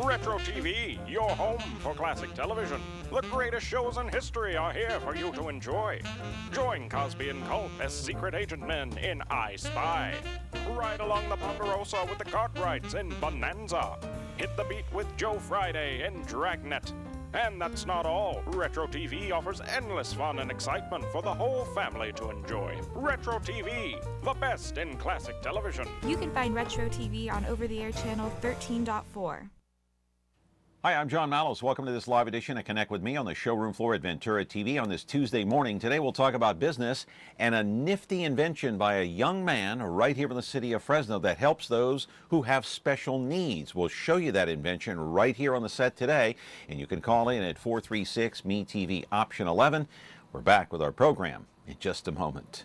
Retro TV, your home for classic television. The greatest shows in history are here for you to enjoy. Join Cosby and Colt as secret agent men in I Spy. Ride along the Ponderosa with the Cartwrights in Bonanza. Hit the beat with Joe Friday in Dragnet. And that's not all. Retro TV offers endless fun and excitement for the whole family to enjoy. Retro TV, the best in classic television. You can find Retro TV on over-the-air channel 13.4. Hi, I'm John Mallos. Welcome to this live edition of Connect with me on the showroom floor at Ventura TV on this Tuesday morning. Today we'll talk about business and a nifty invention by a young man right here in the city of Fresno that helps those who have special needs. We'll show you that invention right here on the set today, and you can call in at 436-ME-TV option 11. We're back with our program in just a moment.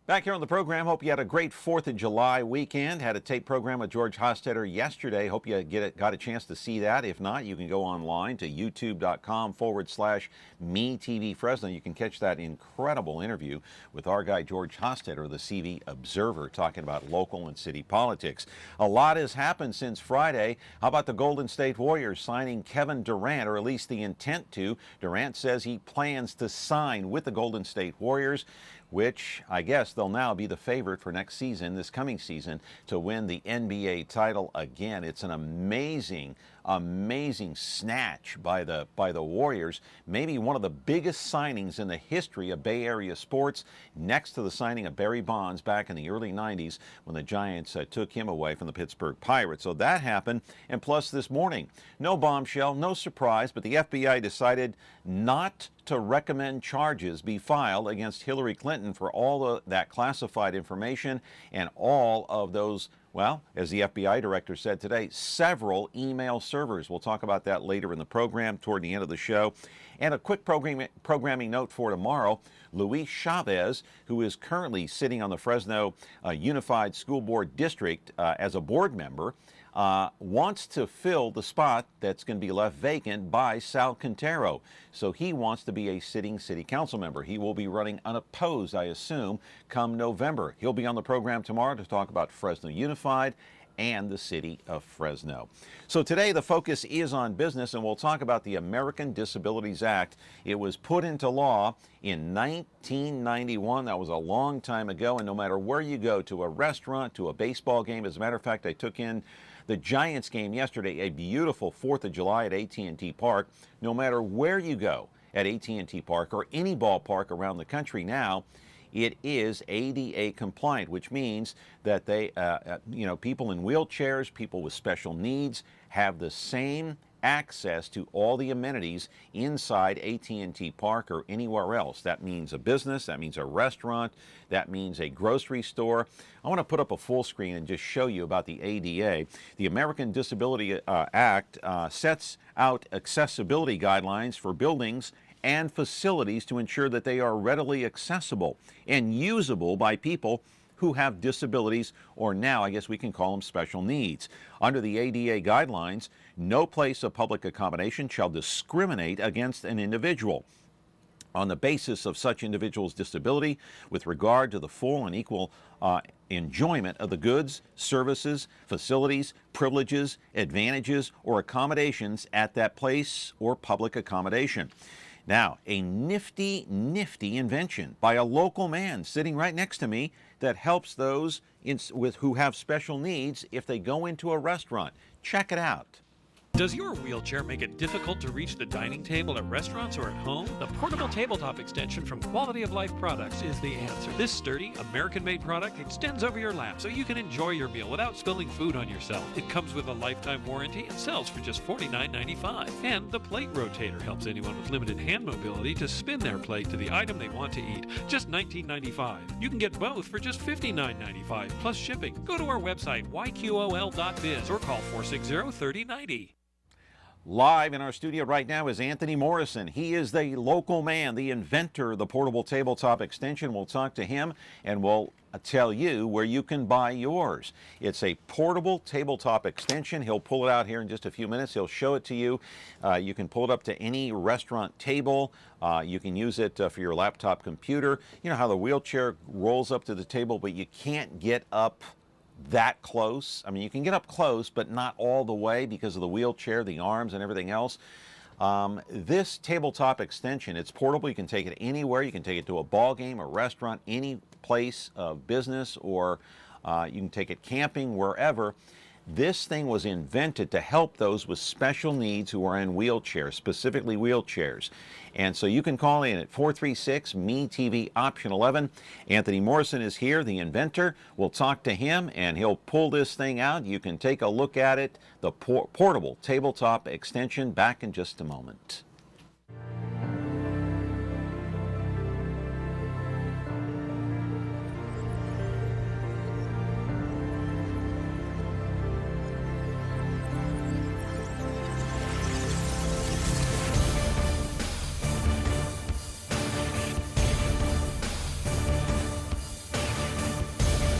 Back here on the program, hope you had a great 4th of July weekend. Had a tape program with George Hostetter yesterday. Hope you got a chance to see that. If not, you can go online to youtube.com/MeTV Fresno. You can catch that incredible interview with our guy George Hostetter, the CV Observer, talking about local and city politics. A lot has happened since Friday. How about the Golden State Warriors signing Kevin Durant, or at least the intent to? Durant says he plans to sign with the Golden State Warriors, which I guess they'll now be the favorite for next season, this coming season, to win the NBA title again. It's an amazing snatch by the Warriors. Maybe one of the biggest signings in the history of Bay Area sports, next to the signing of Barry Bonds back in the early 90s when the Giants took him away from the Pittsburgh Pirates. So that happened. And plus this morning, no bombshell, no surprise, but the FBI decided not to recommend charges be filed against Hillary Clinton for all that classified information and all of those, well, as the FBI director said today, several email servers. We'll talk about that later in the program toward the end of the show. And a quick programming note for tomorrow. Luis Chavez, who is currently sitting on the Fresno Unified School Board District as a board member, wants to fill the spot that's going to be left vacant by Sal Quintero. So he wants to be a sitting city council member. He will be running unopposed, I assume, come November. He'll be on the program tomorrow to talk about Fresno Unified and the city of Fresno. So today the focus is on business, and we'll talk about the American Disabilities Act. It was put into law in 1991. That was a long time ago, and no matter where you go, to a restaurant, to a baseball game. As a matter of fact, I took in the Giants game yesterday, a beautiful 4th of July at AT&T Park. No matter where you go at AT&T Park or any ballpark around the country now, it is ADA compliant, which means that they, people in wheelchairs, people with special needs have the same access to all the amenities inside AT&T Park or anywhere else. That means a business, that means a restaurant, that means a grocery store. I want to put up a full screen and just show you about the ADA. The American Disability Act sets out accessibility guidelines for buildings and facilities to ensure that they are readily accessible and usable by people who have disabilities, or now I guess we can call them special needs. Under the ADA guidelines, no place of public accommodation shall discriminate against an individual on the basis of such individual's disability with regard to the full and equal enjoyment of the goods, services, facilities, privileges, advantages, or accommodations at that place or public accommodation. Now, a nifty invention by a local man sitting right next to me that helps those who have special needs if they go into a restaurant. Check it out. Does your wheelchair make it difficult to reach the dining table at restaurants or at home? The portable tabletop extension from Quality of Life Products is the answer. This sturdy, American-made product extends over your lap so you can enjoy your meal without spilling food on yourself. It comes with a lifetime warranty and sells for just $49.95. And the plate rotator helps anyone with limited hand mobility to spin their plate to the item they want to eat. Just $19.95. You can get both for just $59.95 plus shipping. Go to our website, yqol.biz, or call 460-3090. Live in our studio right now is Anthony Morrison. He is the local man, the inventor of the portable tabletop extension. We'll talk to him and we'll tell you where you can buy yours. It's a portable tabletop extension. He'll pull it out here in just a few minutes. He'll show it to you. You can pull it up to any restaurant table. You can use it for your laptop computer. You know how the wheelchair rolls up to the table, but you can't get up that close. I mean, you can get up close, but not all the way because of the wheelchair, the arms, and everything else. This tabletop extension, it's portable. You can take it anywhere. You can take it to a ball game, a restaurant, any place of business, or you can take it camping, wherever. This thing was invented to help those with special needs who are in wheelchairs, specifically wheelchairs. And so you can call in at 436-ME-TV option 11. Anthony Morrison is here, the inventor. We'll talk to him and he'll pull this thing out. You can take a look at it, the portable tabletop extension, back in just a moment.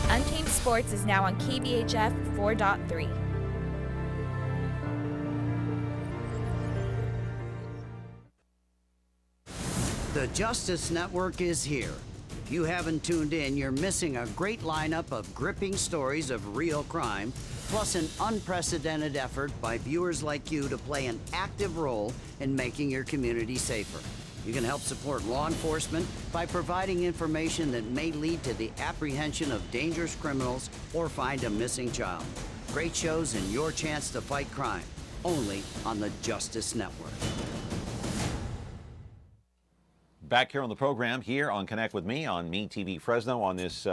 Untamed Sports is now on KBHF 4.3. The Justice Network is here. If you haven't tuned in, you're missing a great lineup of gripping stories of real crime, plus an unprecedented effort by viewers like you to play an active role in making your community safer. You can help support law enforcement by providing information that may lead to the apprehension of dangerous criminals or find a missing child. Great shows and your chance to fight crime, only on the Justice Network. Back here on the program, here on Connect With Me on ME-TV Fresno on this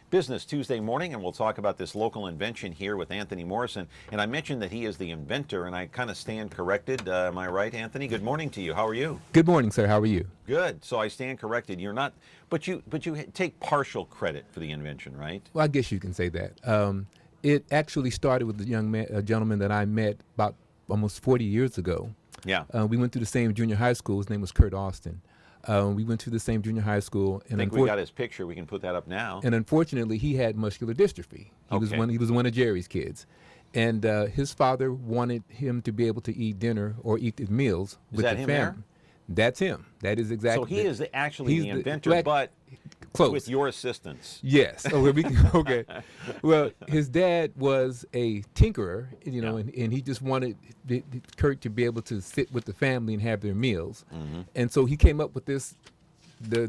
Business Tuesday morning, and we'll talk about this local invention here with Anthony Morrison. And I mentioned that he is the inventor, and I kind of stand corrected. Am I right, Anthony? Good morning to you. How are you? Good morning, sir. How are you? Good. So I stand corrected. You're not, but you take partial credit for the invention, right? Well, I guess you can say that. It actually started with a gentleman that I met about almost 40 years ago. Yeah. We went to the same junior high school. His name was Kurt Austin. We went to the same junior high school. And I think we got his picture. We can put that up now. And unfortunately, he had muscular dystrophy. He was one of Jerry's kids. And his father wanted him to be able to eat dinner or eat his meals with the family. There? That's him. That is exactly. So he is actually the inventor, but close. With your assistance. Yes. Okay. Well, his dad was a tinkerer, you know, and he just wanted Kurt to be able to sit with the family and have their meals. Mm-hmm. And so he came up with this,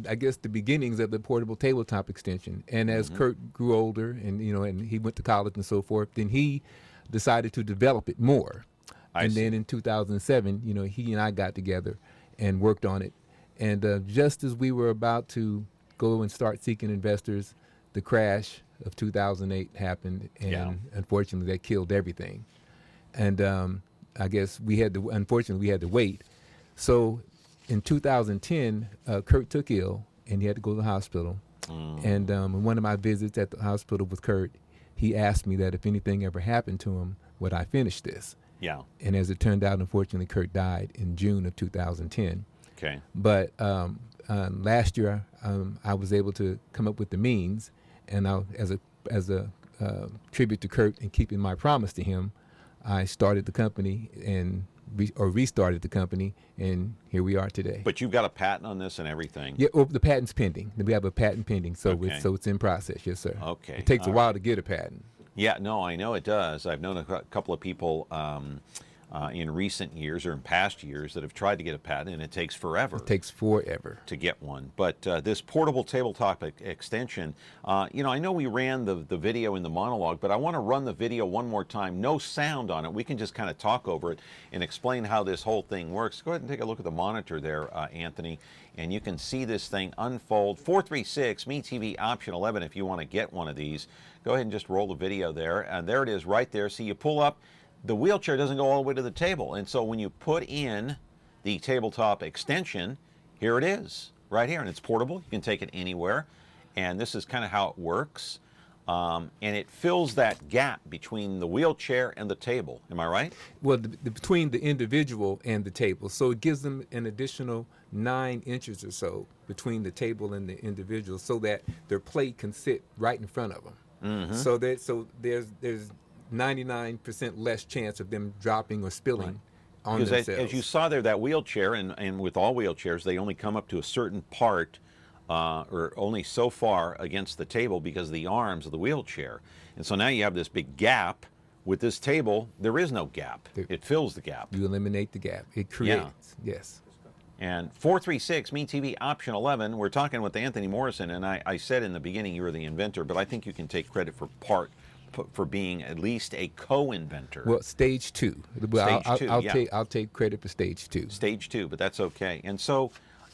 I guess the beginnings of the portable tabletop extension. And as Kurt grew older and, you know, and he went to college and so forth, then he decided to develop it more. Then in 2007, you know, he and I got together and worked on it. And just as we were about to go and start seeking investors, the crash of 2008 happened, and unfortunately that killed everything. And I guess unfortunately we had to wait. So in 2010, Kurt took ill and he had to go to the hospital. And in one of my visits at the hospital with Kurt, he asked me that if anything ever happened to him, would I finish this? Yeah. And as it turned out, unfortunately, Kurt died in June of 2010. Okay. But last year, I was able to come up with the means, and as a tribute to Kurt and keeping my promise to him, I started the company and restarted the company, and here we are today. But you've got a patent on this and everything. Yeah, well, the patent's pending. We have a patent pending, so it's in process. Yes, sir. Okay. It takes a while to get a patent. Yeah, no, I know it does. I've known a couple of people in recent years or in past years that have tried to get a patent, and it takes forever. It takes forever To get one. But this portable tabletop extension, you know, I know we ran the video in the monologue, but I want to run the video one more time. No sound on it. We can just kind of talk over it and explain how this whole thing works. Go ahead and take a look at the monitor there, Anthony, and you can see this thing unfold. 436 MeTV option 11 if you want to get one of these. Go ahead and just roll the video there, and there it is right there. See, you pull up, the wheelchair doesn't go all the way to the table, and so when you put in the tabletop extension, here it is right here, and it's portable. You can take it anywhere, and this is kind of how it works, and it fills that gap between the wheelchair and the table. Am I right? Well, between the individual and the table, so it gives them an additional 9 inches or so between the table and the individual, so that their plate can sit right in front of them. So there's 99% less chance of them dropping or spilling on Because themselves. as you saw there, that wheelchair, and with all wheelchairs, they only come up to a certain part or only so far against the table because of the arms of the wheelchair. And so now you have this big gap. With this table, there is no gap. It fills the gap. You eliminate the gap. It creates, yes. And 436 MeTV option 11, we're talking with Anthony Morrison, and I said in the beginning you were the inventor, but I think you can take credit for being at least a co-inventor. Well, stage 2. Well, Stage two, yeah. I'll take credit for stage 2. Stage 2, but that's okay. And so,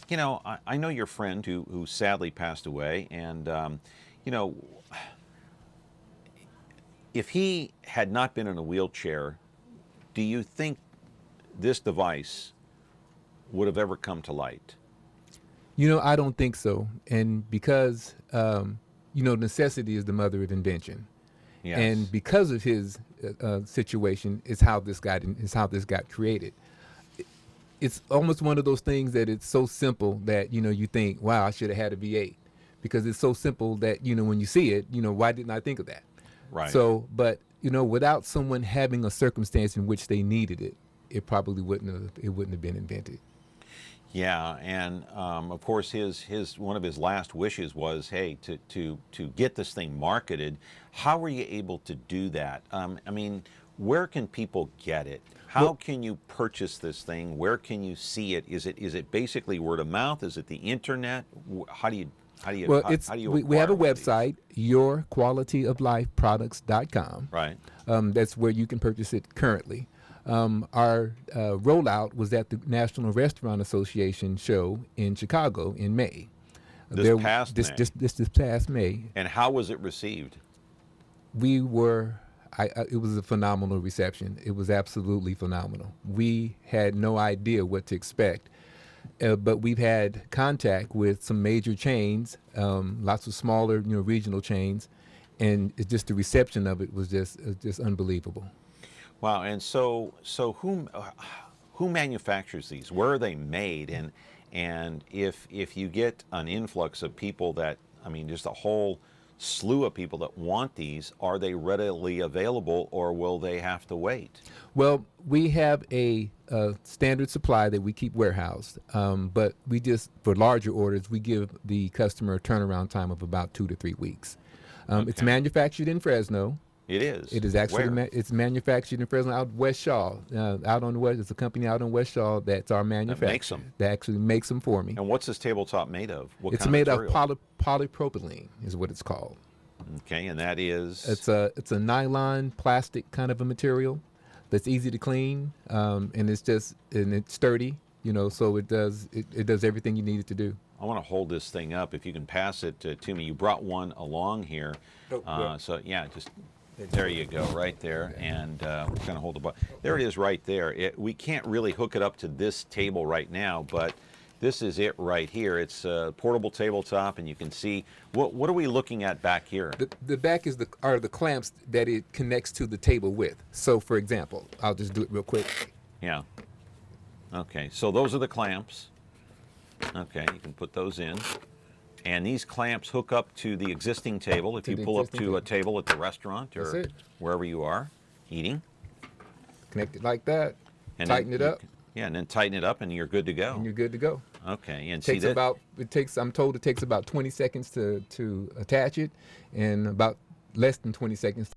you know, I know your friend who sadly passed away, and, you know, if he had not been in a wheelchair, do you think this device would have ever come to light? You know, I don't think so. And because, you know, necessity is the mother of invention. Yes. And because of his situation is how this got created. It's almost one of those things that it's so simple that, you know, you think, wow, I should have had a V8. Because it's so simple that, you know, when you see it, you know, why didn't I think of that? Right. So, but, you know, without someone having a circumstance in which they needed it, it probably wouldn't have been invented. Yeah, and of course, his one of his last wishes was, hey, to get this thing marketed. How were you able to do that? I mean, where can people get it? How can you purchase this thing? Where can you see it? Is it basically word of mouth? Is it the internet? How do you Well, we have a acquire website, yourqualityoFlifeproducts.com. Right. That's where you can purchase it currently. Our rollout was at the National Restaurant Association show in Chicago in May. This past May. This past May. And how was it received? It was a phenomenal reception. It was absolutely phenomenal. We had no idea what to expect. But we've had contact with some major chains, lots of smaller, you know, regional chains, and it's just the reception of it was just unbelievable. Wow, and so who manufactures these? Where are they made? And if you get an influx of people that, I mean, just a whole slew of people that want these, are they readily available or will they have to wait? Well, we have a standard supply that we keep warehoused, but we just, for larger orders, we give the customer a turnaround time of about 2 to 3 weeks. It's manufactured in Fresno. It is. It is actually Where? it's manufactured in Fresno, out West Shaw, out on the west. It's a company out on West Shaw that's our manufacturer. makes them. That actually makes them for me. And what's this tabletop made of? What It's kind made of of material? polypropylene, is what it's called. Okay, and that is? It's a nylon plastic kind of a material that's easy to clean, and it's sturdy, you know. So it does everything you need it to do. I want to hold this thing up. If you can pass it to me. You brought one along here. Yeah. So yeah, just there you go, right there. And we're going to hold the button. There it is right there. We can't really hook it up to this table right now, but this is it right here. It's a portable tabletop, and you can see, what are we looking at back here? The back are the clamps that it connects to the table with. So, for example, I'll just do it real quick. Yeah. Okay, so those are the clamps. Okay, you can put those in. And these clamps hook up to the existing table if you pull up to a table at the restaurant or wherever you are eating. Connect it like that, And tighten it up. Yeah, and then tighten it up and you're good to go. And you're good to go. Okay, and I'm told it takes about 20 seconds to attach it, and about less than 20 seconds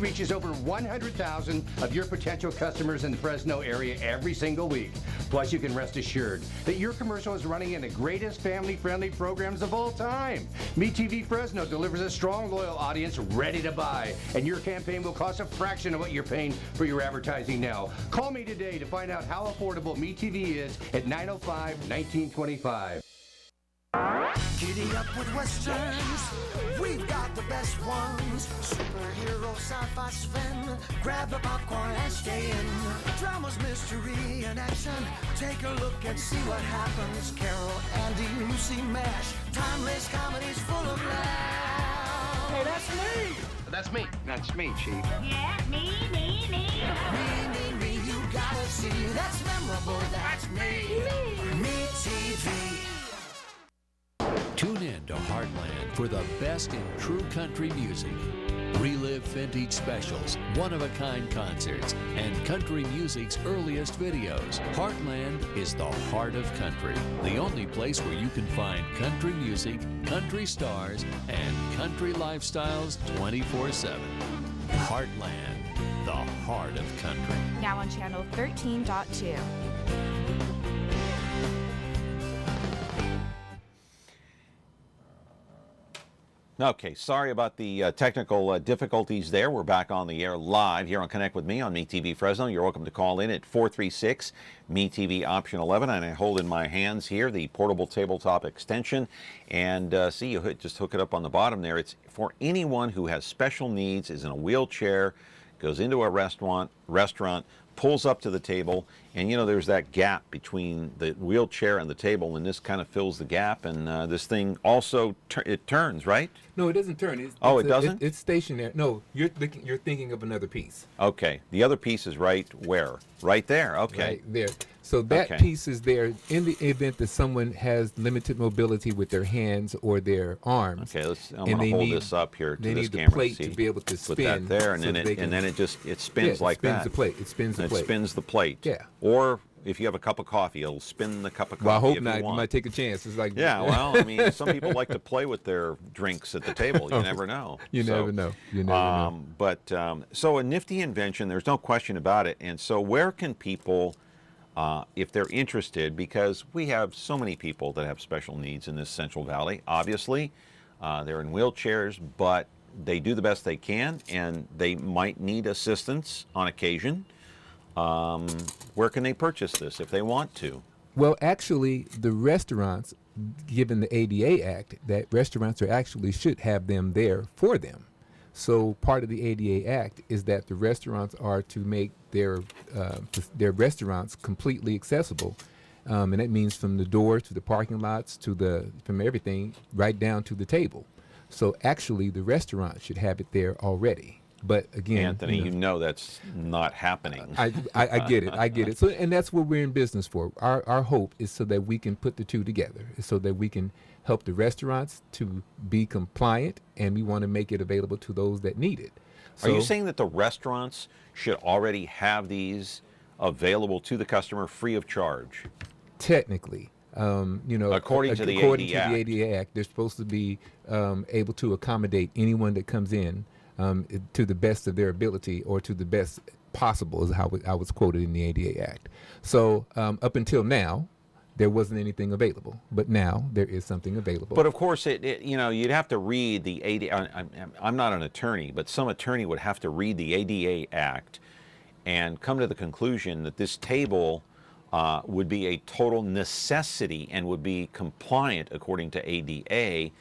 reaches over 100,000 of your potential customers in the Fresno area every single week. Plus, you can rest assured that your commercial is running in the greatest family-friendly programs of all time. MeTV Fresno delivers a strong, loyal audience ready to buy, and your campaign will cost a fraction of what you're paying for your advertising now. Call me today to find out how affordable MeTV is at 905-1925. Giddy up with westerns, we've got the best ones. Superhero, sci-fi, spin, grab the popcorn and stay in. Dramas, mystery, and action, take a look and see what happens. Carol, Andy, Lucy, MASH, timeless comedies full of laughs. Hey, that's me! That's me. That's me, Chief. Yeah, me, You gotta see, that's memorable, that's me. Me TV. Tune in to Heartland for the best in true country music. Relive vintage specials, one-of-a-kind concerts, and country music's earliest videos. Heartland is the heart of country, the only place where you can find country music, country stars, and country lifestyles 24/7. Heartland, the heart of country. Now on channel 13.2. Okay, sorry about the technical difficulties there. We're back on the air live here on Connect with Me on MeTV Fresno. You're welcome to call in at 436 MeTV option 11, and I hold in my hands here the portable tabletop extension. And see, you just hook it up on the bottom there. It's for anyone who has special needs, is in a wheelchair, goes into a restaurant, pulls up to the table, and you know there's that gap between the wheelchair and the table, and this kind of fills the gap, and this thing also it turns, right? No, it doesn't turn. It doesn't? It's stationary. No, you're thinking of another piece. Okay, the other piece is right where? Right there. Okay. Right there. So that piece is there in the event that someone has limited mobility with their hands or their arms. Okay, I'm going to hold this up here to they this need camera. the plate See, to be able to spin. put that there, and so then it spins like spins that. The plate. It spins the plate. It spins the plate. Yeah. Or if you have a cup of coffee, it'll spin the cup of coffee. Well, I hope if not. You want. might take a chance. It's like yeah. Well, I mean, some people like to play with their drinks at the table. You never know. You never know. You never know. But so a nifty invention. There's no question about it. And so, where can people, if they're interested, because we have so many people that have special needs in this Central Valley. Obviously, they're in wheelchairs, but they do the best they can, and they might need assistance on occasion. Where can they purchase this if they want to? Well, actually, the restaurants, given the ADA Act, that restaurants should have them there for them. So part of the ADA Act is that the restaurants are to make their restaurants completely accessible, and that means from the door to the parking lots from everything right down to the table. So actually, the restaurant should have it there already. But again, Anthony, you know that's not happening. I get it. I get it. So, and that's what we're in business for. Our hope is so that we can put the two together, so that we can help the restaurants to be compliant, and we want to make it available to those that need it. So, are you saying that the restaurants should already have these available to the customer free of charge? Technically. According to the ADA Act, they're supposed to be able to accommodate anyone that comes in to the best of their ability, or to the best possible, is how I was quoted in the ADA Act. So up until now, there wasn't anything available, but now there is something available. But of course, you'd have to read the ADA. I'm not an attorney, but some attorney would have to read the ADA Act and come to the conclusion that this table would be a total necessity and would be compliant according to ADA.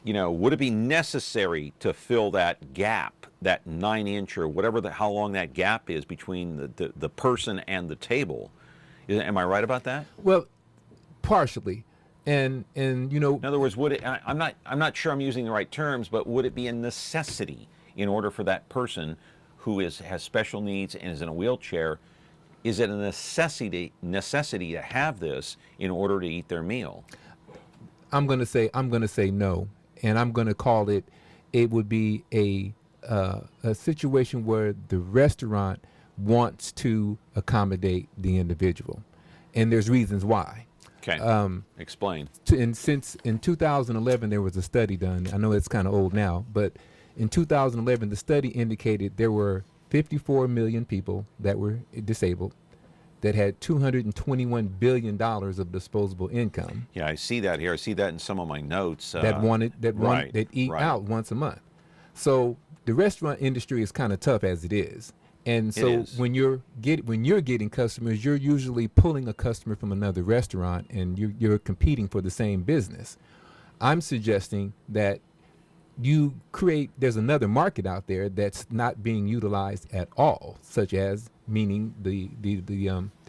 Would it be necessary to fill that gap, that 9-inch or whatever how long that gap is between the person and the table? Am I right about that? Well, partially, and In other words, would it? I'm not sure I'm using the right terms, but would it be a necessity in order for that person who has special needs and is in a wheelchair? Is it a necessity to have this in order to eat their meal? I'm going to say no. And I'm going to call it would be a situation where the restaurant wants to accommodate the individual. And there's reasons why. Okay. Explain. And since in 2011, there was a study done. I know it's kind of old now, but In 2011, the study indicated there were 54 million people that were disabled that had $221 billion of disposable income. Yeah, I see that here. I see that in some of my notes. that eat right. out once a month. So the restaurant industry is kind of tough as it is. And so when you're getting customers, you're usually pulling a customer from another restaurant, and you're competing for the same business. I'm suggesting that there's another market out there that's not being utilized at all, such as meaning the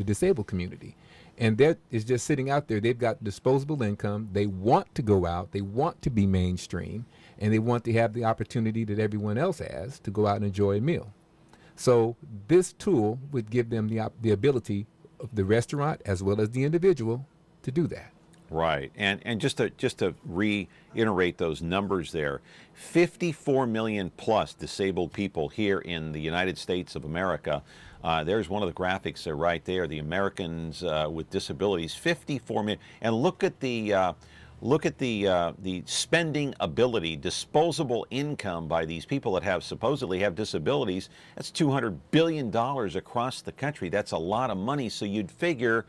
disabled community. And that is just sitting out there. They've got disposable income. They want to go out. They want to be mainstream, and they want to have the opportunity that everyone else has to go out and enjoy a meal. So this tool would give them the ability of the restaurant as well as the individual to do that. Right, and just to reiterate those numbers there, 54 million plus disabled people here in the United States of America. There's one of the graphics there right there. The Americans with disabilities, 54 million, and look at the spending ability, disposable income by these people that supposedly have disabilities. That's $200 billion across the country. That's a lot of money. So you'd figure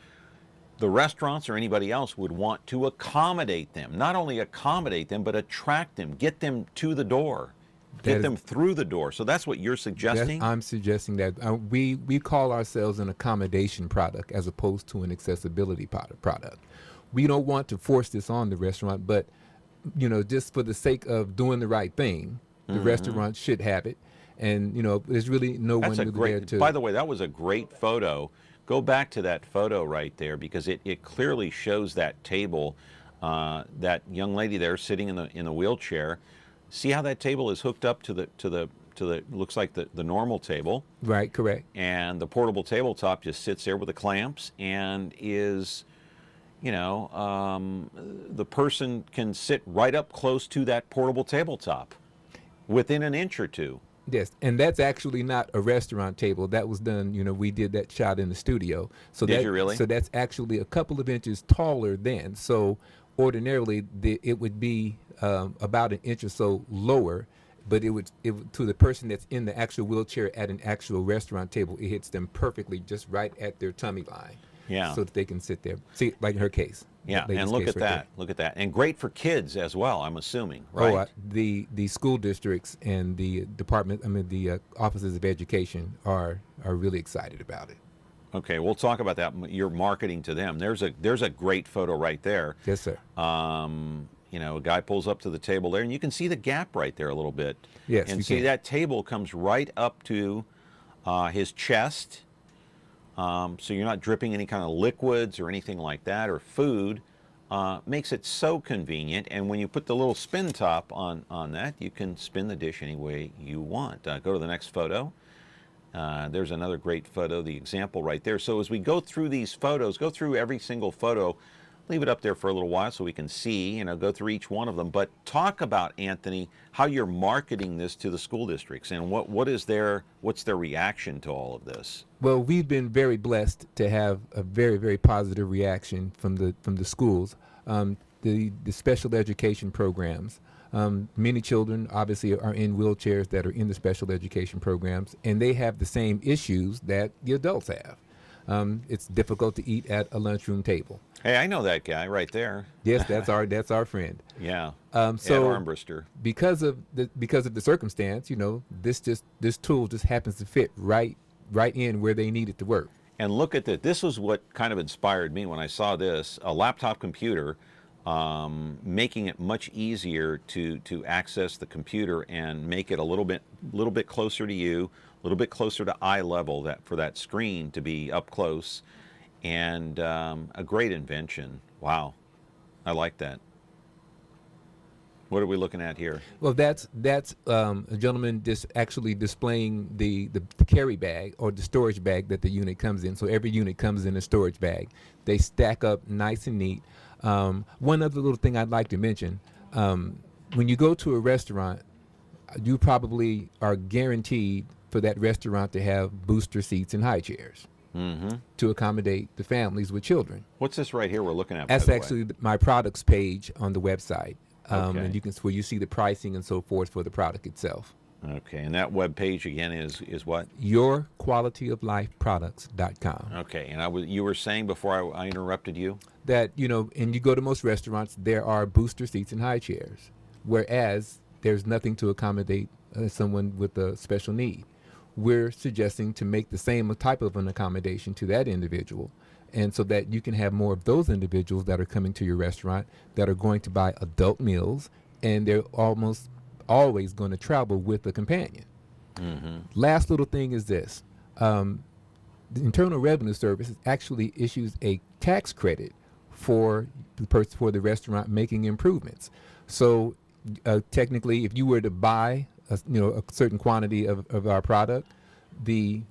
the restaurants or anybody else would want to accommodate them. Not only accommodate them, but attract them, get them to the door, get them through the door. So that's what you're suggesting? I'm suggesting that we call ourselves an accommodation product as opposed to an accessibility product. We don't want to force this on the restaurant, but just for the sake of doing the right thing, the restaurant should have it. And there's really no one there to. By the way, that was a great photo. Go back to that photo right there, because it clearly shows that table, that young lady there sitting in the wheelchair. See how that table is hooked up to the looks like the normal table. Right, correct. And the portable tabletop just sits there with the clamps and is, the person can sit right up close to that portable tabletop within an inch or two. Yes, and that's actually not a restaurant table. That was done, we did that shot in the studio. So Did you really? So that's actually a couple of inches taller than. So ordinarily it would be about an inch or so lower, but it would to the person that's in the actual wheelchair at an actual restaurant table, it hits them perfectly just right at their tummy line. Yeah. So that they can sit there. See, like in her case. Yeah, and look at that. Look at that. And great for kids as well, I'm assuming, right? The school districts and the offices of education are really excited about it. Okay, we'll talk about that. You're marketing to them. There's a great photo right there. Yes, sir. A guy pulls up to the table there, and you can see the gap right there a little bit. Yes, and you see can. That table comes right up to his chest. So you're not dripping any kind of liquids or anything like that, or food. Makes it so convenient, and when you put the little spin top on that, you can spin the dish any way you want. Go to the next photo. There's another great photo, the example right there. So as we go through these photos, go through every single photo, leave it up there for a little while so we can see, go through each one of them. But talk about, Anthony, how you're marketing this to the school districts, and what's their reaction to all of this? Well, we've been very blessed to have a very, very positive reaction from the schools. The special education programs. Many children obviously are in wheelchairs that are in the special education programs, and they have the same issues that the adults have. It's difficult to eat at a lunchroom table. Hey, I know that guy right there. Yes, that's our friend. Yeah. So Ed Armbruster. because of the circumstance, this tool just happens to fit right in where they need it to work. And look at that. This was what kind of inspired me when I saw this, a laptop computer, making it much easier to access the computer and make it a little bit closer to you, a little bit closer to eye level, for that screen to be up close, and a great invention. Wow, I like that. What are we looking at here? Well, that's a gentleman actually displaying the carry bag or the storage bag that the unit comes in. So every unit comes in a storage bag. They stack up nice and neat. One other little thing I'd like to mention, when you go to a restaurant, you probably are guaranteed for that restaurant to have booster seats and high chairs to accommodate the families with children. What's this right here we're looking at? That's actually my products page on the website. Okay. And where you see the pricing and so forth for the product itself. Okay, and that web page again is what? YourQualityOfLifeProducts.com. Okay, and you were saying before I interrupted you? That, and you go to most restaurants, there are booster seats and high chairs, whereas there's nothing to accommodate someone with a special need. We're suggesting to make the same type of an accommodation to that individual, and so that you can have more of those individuals that are coming to your restaurant that are going to buy adult meals, and they're almost always going to travel with a companion. Mm-hmm. Last little thing is this. The Internal Revenue Service actually issues a tax credit for the restaurant making improvements. So technically, if you were to buy a certain quantity of our product, the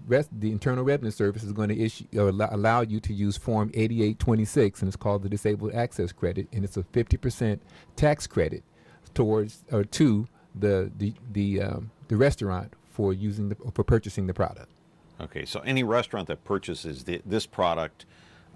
Internal Revenue Service is going to issue or allow you to use Form 8826, and it's called the Disabled Access Credit, and it's a 50% tax credit towards or to the restaurant for purchasing the product. Okay, so any restaurant that purchases this product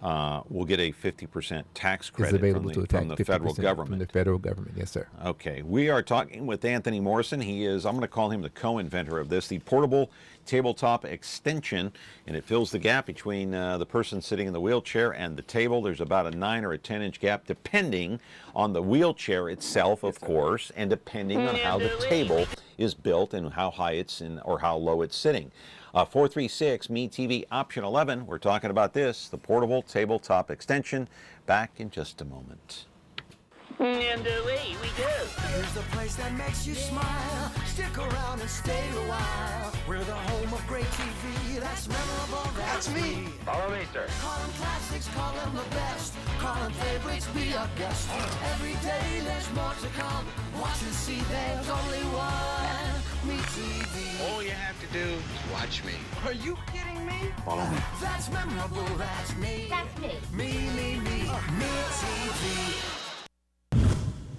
will get a 50% tax credit from the federal government. From the federal government, yes, sir. Okay, we are talking with Anthony Morrison. I'm going to call him the co-inventor of this, the portable tabletop extension, and it fills the gap between the person sitting in the wheelchair and the table. There's about a 9 or a 10-inch gap, depending on the wheelchair itself, of course, and depending on how the table is built and how high it's in or how low it's sitting. 436 MeTV option 11. We're talking about this, the portable tabletop extension. Back in just a moment. And away we go. Here's the place that makes you smile. Stick around and stay a while. We're the home of great TV. That's memorable. That's me. Follow me, sir. Call them classics, call them the best. Call them favorites, be a guest. Every day there's more to come. Watch and see, there's only one. Me TV. All you have to do is watch me. Are you kidding me? Follow me. That's memorable. That's me. That's me. Me TV.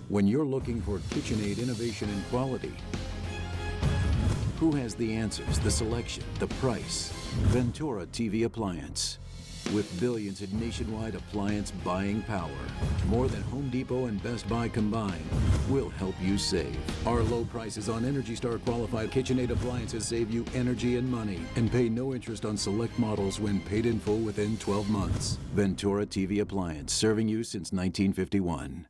When you're looking for KitchenAid innovation and quality, who has the answers, the selection, the price? Ventura TV Appliance. With billions in nationwide appliance buying power, more than Home Depot and Best Buy combined, will help you save. Our low prices on Energy Star qualified KitchenAid appliances save you energy and money, and pay no interest on select models when paid in full within 12 months. Ventura TV Appliance, serving you since 1951.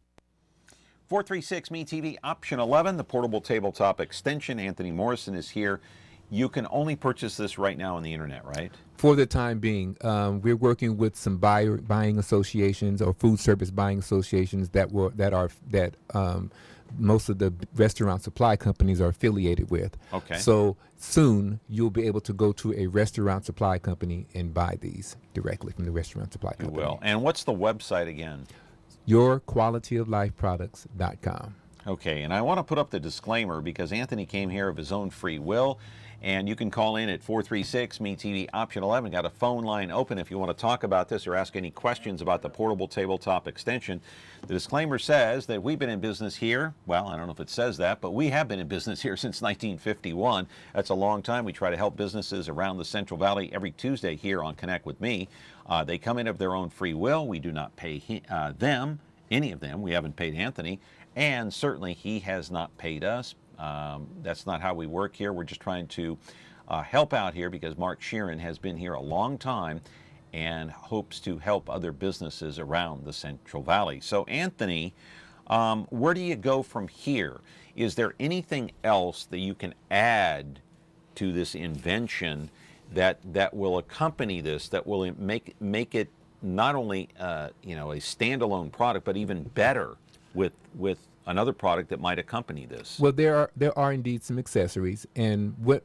436 MeTV option 11, the portable tabletop extension. Anthony Morrison is here. You can only purchase this right now on the internet, right? For the time being, we're working with some buying associations or food service buying associations that most of the restaurant supply companies are affiliated with. Okay. So soon you'll be able to go to a restaurant supply company and buy these directly from the restaurant supply company. You will. And what's the website again? YourQualityOfLifeProducts.com. Okay, and I want to put up the disclaimer because Anthony came here of his own free will, and you can call in at 436 MeTV option 11. Got a phone line open if you want to talk about this or ask any questions about the portable tabletop extension. The disclaimer says that we've been in business here. Well, I don't know if it says that, but we have been in business here since 1951. That's a long time. We try to help businesses around the Central Valley every Tuesday here on Connect with Me. They come in of their own free will. We do not pay them, any of them. We haven't paid Anthony, and certainly he has not paid us. That's not how we work here. We're just trying to help out here because Mark Sheeran has been here a long time and hopes to help other businesses around the Central Valley. So Anthony, where do you go from here? Is there anything else that you can add to this invention that will accompany this, that will make it not only a standalone product, but even better with another product that might accompany this? Well, there are indeed some accessories, and what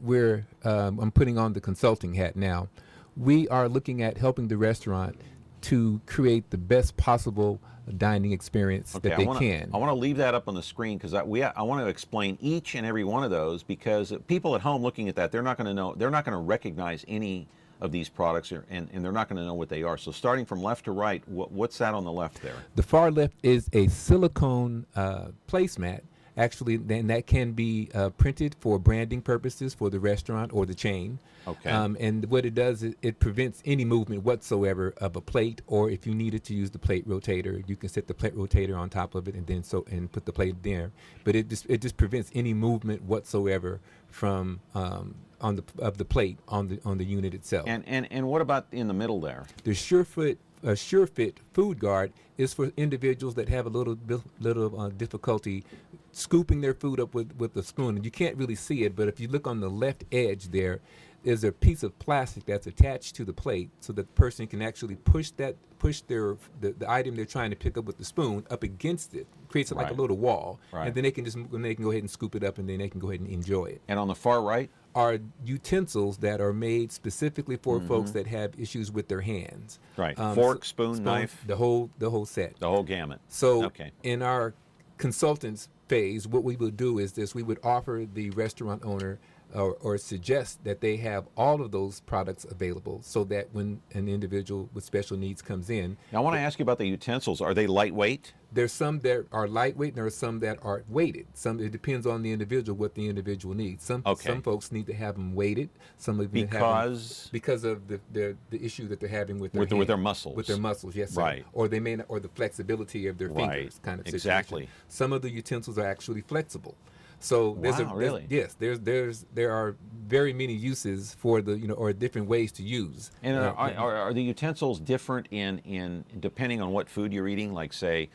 I'm putting on the consulting hat now. We are looking at helping the restaurant to create the best possible dining experience that they can. I want to leave that up on the screen because I want to explain each and every one of those, because people at home looking at that, they're not going to know, they're not going to recognize any of these products, and they're not going to know what they are. So starting from left to right, what's that on the left there? The far left is a silicone placemat, actually, then that can be printed for branding purposes for the restaurant or the chain. Okay. And what it does is it prevents any movement whatsoever of a plate, or if you needed to use the plate rotator, you can set the plate rotator on top of it and then and put the plate there. But it just prevents any movement whatsoever from of the plate on the unit itself. And what about in the middle there? The SureFit Food Guard is for individuals that have a little difficulty scooping their food up with a spoon. And you can't really see it, but if you look on the left edge there, there's a piece of plastic that's attached to the plate so that the person can actually push the item they're trying to pick up with the spoon up against it. Creates it like a little wall. Right. And then they can go ahead and scoop it up, and then they can go ahead and enjoy it. And on the far right? Are utensils that are made specifically for folks that have issues with their hands. Right. Fork, spoon, knife. The whole set. The whole gamut. So in our consultants phase, what we would do is this: we would offer the restaurant owner or suggest that they have all of those products available, so that when an individual with special needs comes in. Now, I want to ask you about the utensils. Are they lightweight? There's some that are lightweight, and there are some that are weighted. It depends on the individual, what the individual needs. Some folks need to have them weighted. Some of them because of the issue that they're having with their muscles. With their muscles, yes, sir. Right. Or they may not, or the flexibility of their fingers, kind of situation. Exactly. Some of the utensils are actually flexible. So there are very many uses for or different ways to use. And are the utensils different in depending on what food you're eating? Like, say,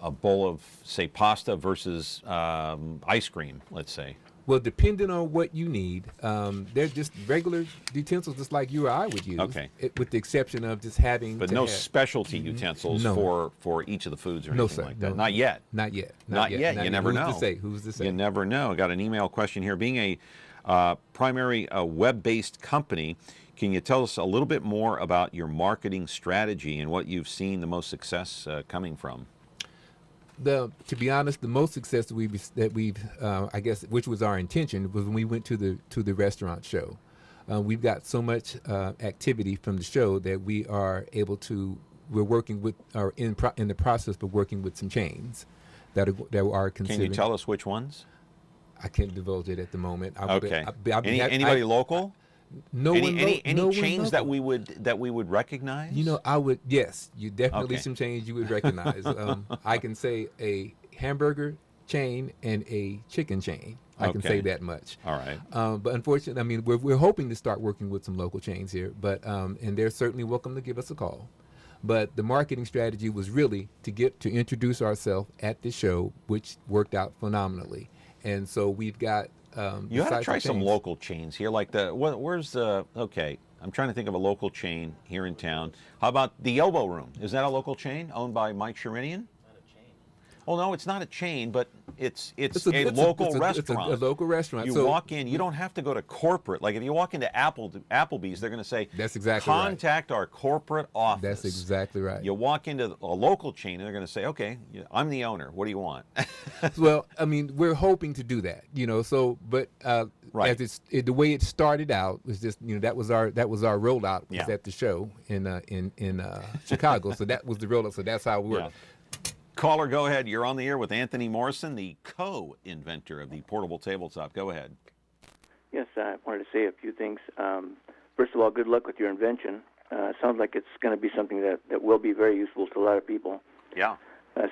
a bowl of, say, pasta versus ice cream, let's say. Well, depending on what you need, they're just regular utensils, just like you or I would use. Okay. With the exception of just having. But no specialty utensils for each of the foods or anything like that. No. Not yet. Not yet. Not yet. You never know. Who's to say? You never know. Got an email question here. Being a primary web-based company, can you tell us a little bit more about your marketing strategy and what you've seen the most success coming from? To be honest, the most success that we've I guess, which was our intention, was when we went to the restaurant show. We've got so much activity from the show that we are able to. We're working with, or in the process of working with some chains that are considering. Can you tell us which ones? I can't divulge it at the moment. Anybody local? Any chains that we would recognize? Yes, you definitely some chains you would recognize. I can say a hamburger chain and a chicken chain. I can say that much. All right. But unfortunately, I mean, we're hoping to start working with some local chains here, but and they're certainly welcome to give us a call. But the marketing strategy was really to introduce ourselves at the show, which worked out phenomenally. And so we've got. You ought to try some local chains here, like where's the, I'm trying to think of a local chain here in town. How about the Elbow Room? Is that a local chain owned by Mike Sherinian? Not a chain. Oh, no, it's not a chain, but it's a local restaurant. It's a local restaurant. You walk in, you don't have to go to corporate. Like if you walk into Applebee's, they're going to say, that's exactly contact our corporate office. That's exactly right. You walk into a local chain, and they're going to say, okay, I'm the owner. What do you want? Well, I mean, we're hoping to do that, but as the way it started out was just, that was our rollout was at the show in Chicago. So that was the rollout. So that's how we were. Caller, go ahead. You're on the air with Anthony Morrison, the co-inventor of the portable tabletop. Go ahead. Yes, I wanted to say a few things. First of all, good luck with your invention. Sounds like it's going to be something that will be very useful to a lot of people. Yeah.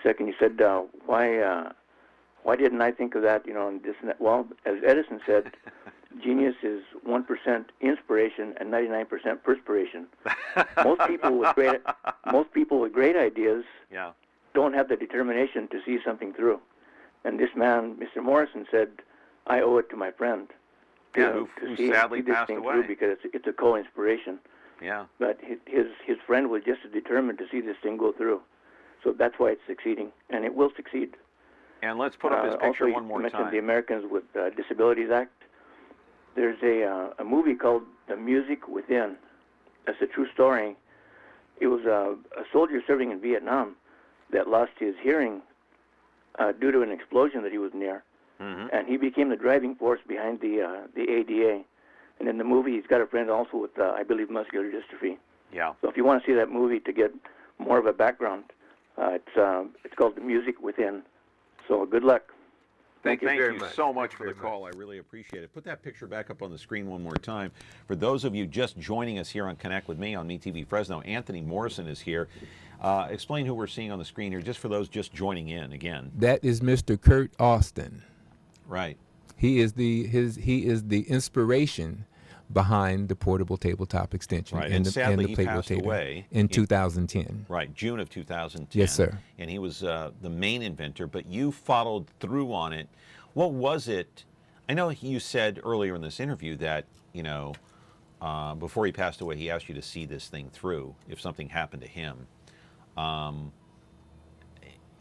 Second, you said, why didn't I think of that, and this and that? Well, as Edison said, genius is 1% inspiration and 99% perspiration. Most people with great ideas don't have the determination to see something through. And this man, Mr. Morrison, said, I owe it to my friend who sadly passed away. Because it's a co-inspiration. Yeah. But his friend was just as determined to see this thing go through. So that's why it's succeeding, and it will succeed. And let's put up his picture one more time. Also, you mentioned the Americans with Disabilities Act. There's a movie called The Music Within. That's a true story. It was a soldier serving in Vietnam that lost his hearing due to an explosion that he was near. Mm-hmm. And he became the driving force behind the ADA. And in the movie, he's got a friend also with, I believe, muscular dystrophy. Yeah. So if you want to see that movie to get more of a background, it's called The Music Within. So good luck. Thank you very Thank much. you so much Thank for you the very call. I really appreciate it. Put that picture back up on the screen one more time. For those of you just joining us here on Connect with me on MeTV Fresno, Anthony Morrison is here. Explain who we're seeing on the screen here, just for those just joining in again. That is Mr. Kurt Austin. Right. He is the inspiration behind the portable tabletop extension. Right, and and the, sadly and the he Playboy passed Tater away in 2010. Right, June of 2010. Yes, sir. And he was the main inventor, but you followed through on it. What was it? I know you said earlier in this interview that, you know, before he passed away, he asked you to see this thing through if something happened to him.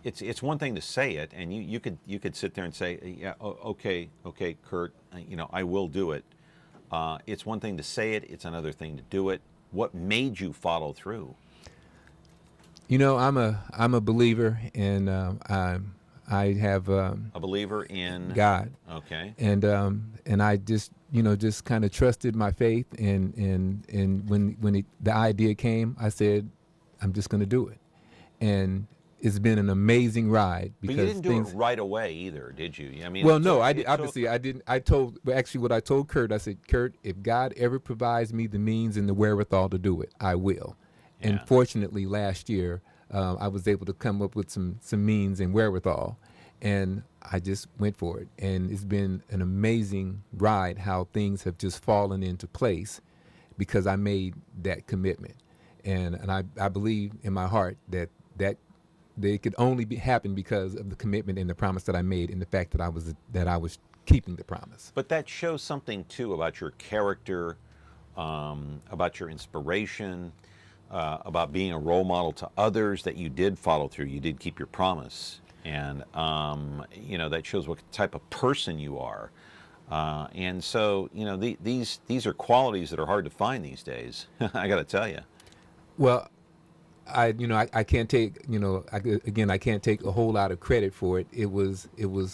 It's one thing to say it, and you could sit there and say, yeah, okay, Kurt, you know, I will do it. It's one thing to say it, it's another thing to do it. What made you follow through? You know, I'm a believer, and I have a believer in God. Okay. And I just kind of trusted my faith, and when the idea came, I said, I'm just going to do it, and it's been an amazing ride. Because but you didn't do it right away either, did you? I mean, well, no, I didn't. Actually, what I told Kurt, I said, Kurt, if God ever provides me the means and the wherewithal to do it, I will. Yeah. And fortunately, last year, I was able to come up with some means and wherewithal, and I just went for it. And it's been an amazing ride how things have just fallen into place because I made that commitment. And I believe in my heart that they could only happen because of the commitment and the promise that I made, and the fact that I was keeping the promise. But that shows something too about your character, about your inspiration, about being a role model to others, that you did follow through. You did keep your promise, and you know, that shows what type of person you are. And so, you know, these are qualities that are hard to find these days. I got to tell you. Well, I can't take, I can't take a whole lot of credit for it. It was.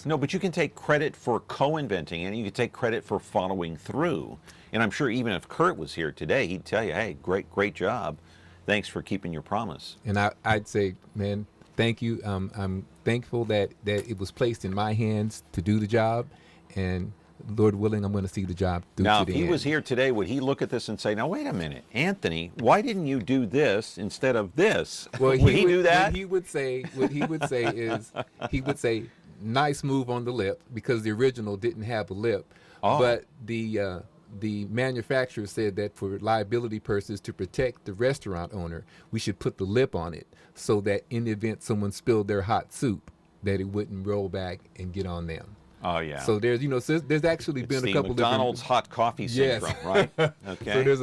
No, but you can take credit for co-inventing, and you can take credit for following through. And I'm sure even if Kurt was here today, he'd tell you, hey, great job. Thanks for keeping your promise. And I'd say, man, thank you. I'm thankful that it was placed in my hands to do the job, and Lord willing, I'm going to see the job through now, to the if he end. was here today, would he look at this and say, now, wait a minute, Anthony, why didn't you do this instead of this? Well, would he do that? What he would say is, nice move on the lip, because the original didn't have a lip. Oh. But the manufacturer said that for liability purposes, to protect the restaurant owner, we should put the lip on it so that in the event someone spilled their hot soup, that it wouldn't roll back and get on them. Oh, yeah. So there's actually been a couple of McDonald's hot coffee syndrome, right? Okay. So there's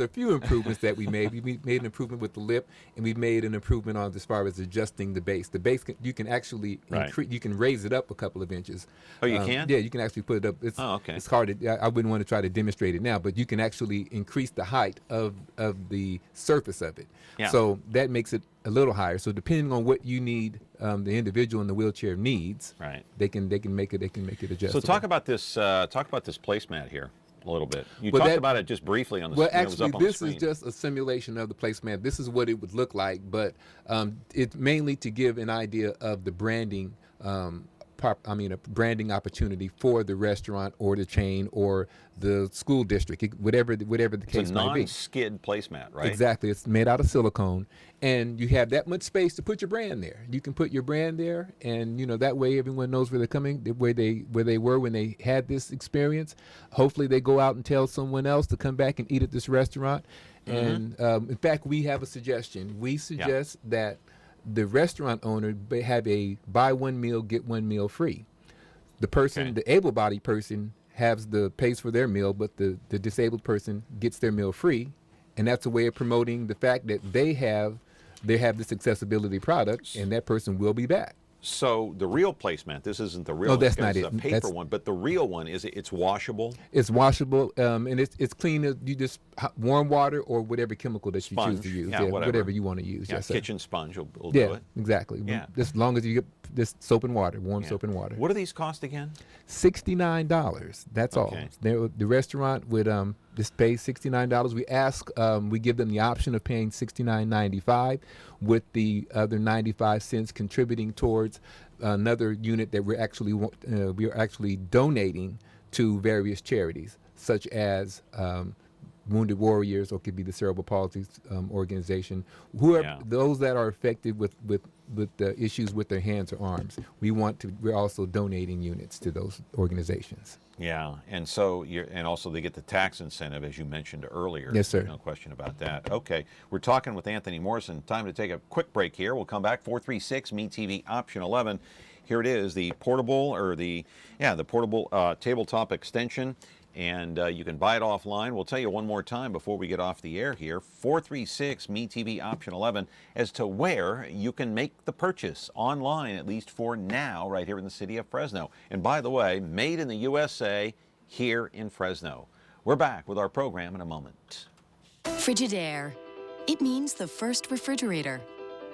a few improvements that we made. We made an improvement with the lip, and we made an improvement on as far as adjusting the base. The base you can actually you can raise it up a couple of inches. Oh, you can? Yeah, you can actually put it up. Okay. It's hard. I wouldn't want to try to demonstrate it now, but you can actually increase the height of the surface of it. Yeah. So that makes it a little higher. So depending on what you need, the individual in the wheelchair needs, right, they can make it adjustable. So talk about this placemat here a little bit. You talked about it just briefly on the screen. Well, actually, this is just a simulation of the placemat. This is what it would look like, but it's mainly to give an idea of the branding. A branding opportunity for the restaurant or the chain or the school district, whatever the case might be. It's a non-skid placemat, right? Exactly. It's made out of silicone, and you have that much space to put your brand there. You can put your brand there, and that way everyone knows where they're coming, where they were when they had this experience. Hopefully, they go out and tell someone else to come back and eat at this restaurant. Mm-hmm. And in fact, we have a suggestion. We suggest that the restaurant owner have a buy one meal, get one meal free. The person, the able-bodied person, pays for their meal, but the disabled person gets their meal free, and that's a way of promoting the fact that they have this accessibility product, and that person will be back. So the real placemat, this isn't the real. No, that's not it. It's a paper one, but the real one it's washable. It's washable, and it's clean. You just warm water or whatever chemical that you choose to use. Yeah, whatever you want to use. Yeah, yes, kitchen sponge will do it. do it. Exactly. Yeah, as long as you just soap and water, warm soap and water. What do these cost again? $69. That's all. The restaurant would just pay $69. We give them the option of paying $69.95, with the other 95 cents contributing towards another unit that we're actually donating to various charities, such as Wounded Warriors, or could be the Cerebral Palsy organization, whoever those that are affected with the issues with their hands or arms. We're also donating units to those organizations. Yeah, and so also they get the tax incentive, as you mentioned earlier. Yes, sir. No question about that. Okay, we're talking with Anthony Morrison. Time to take a quick break here. We'll come back. 436 MeTV option 11. Here it is, the portable tabletop extension. And you can buy it offline. We'll tell you one more time before we get off the air here, 436 MeTV option 11, as to where you can make the purchase online, at least for now, right here in the city of Fresno. And by the way, made in the USA here in Fresno. We're back with our program in a moment. Frigidaire. It means the first refrigerator.